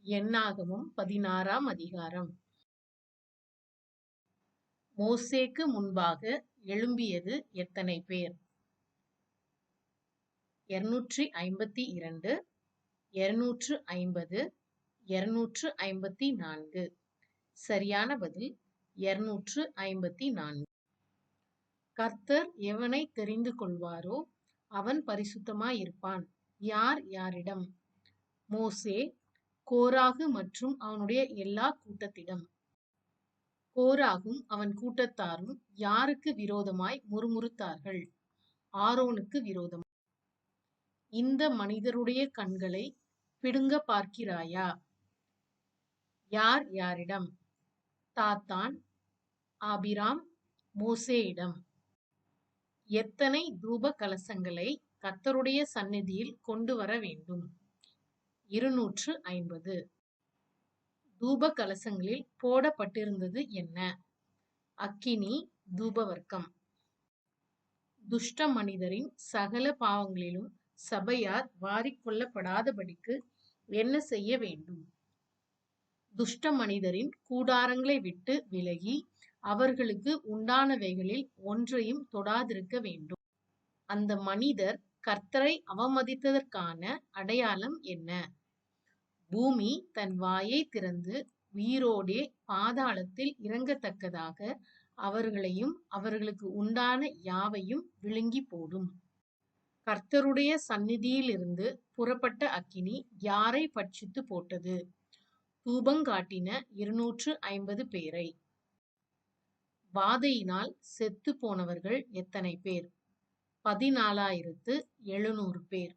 என்னாகமம் 16ஆம் அதிகாரம். மோசேக்கு முன்பாக எழும்பியது எத்தனை பேர்? 252, 250, 254. சரியான பதில் 254. கர்த்தர் எவனை தெரிந்து கொள்வாரோ அவன் பரிசுத்தமாயிருப்பான். யார் யாரிடம்? மோசே கோராகு மற்றும் அவனுடைய எல்லா கூட்டத்திடம். கோராகும் அவன் கூட்டத்தாரும் யாருக்கு விரோதமாய் முறுமுறுத்தார்கள்? ஆரோனுக்கு விரோதமாய். இந்த மனிதருடைய கண்களை பிடுங்க பார்க்கிறாயா? யார் யாரிடம்? தாத்தான், ஆபிராம், மோசேயிடம். எத்தனை தூப கலசங்களை கர்த்தருடைய சந்நிதியில் கொண்டு வர வேண்டும்? 250. தூப கலசங்களில் போடப்பட்டிருந்தது என்ன? அக்கினி, தூபவர்க்கம். துஷ்ட மனிதரின் சகல பாவங்களிலும் சபையார் வாரிக்கொள்ளப்படாதபடிக்கு என்ன செய்ய வேண்டும்? துஷ்ட மனிதரின் கூடாரங்களை விட்டு விலகி அவர்களுக்கு உண்டானவைகளில் ஒன்றையும் தொடாதிருக்க வேண்டும். அந்த மனிதர் கர்த்தரை அவமதித்ததற்கான அடையாளம் என்ன? பூமி தன் வாயை திறந்து உயிரோடே பாதாளத்தில் இறங்கத்தக்கதாக அவர்களையும் அவர்களுக்கு உண்டான யாவையும் விழுங்கி போடும். கர்த்தருடைய சந்நிதியிலிருந்து புறப்பட்ட அக்கினி யாரை பட்சித்து போட்டது? தூபங்காட்டின 250 பேரை. வாதையினால் செத்து போனவர்கள் எத்தனை பேர்? 14,700 பேர்.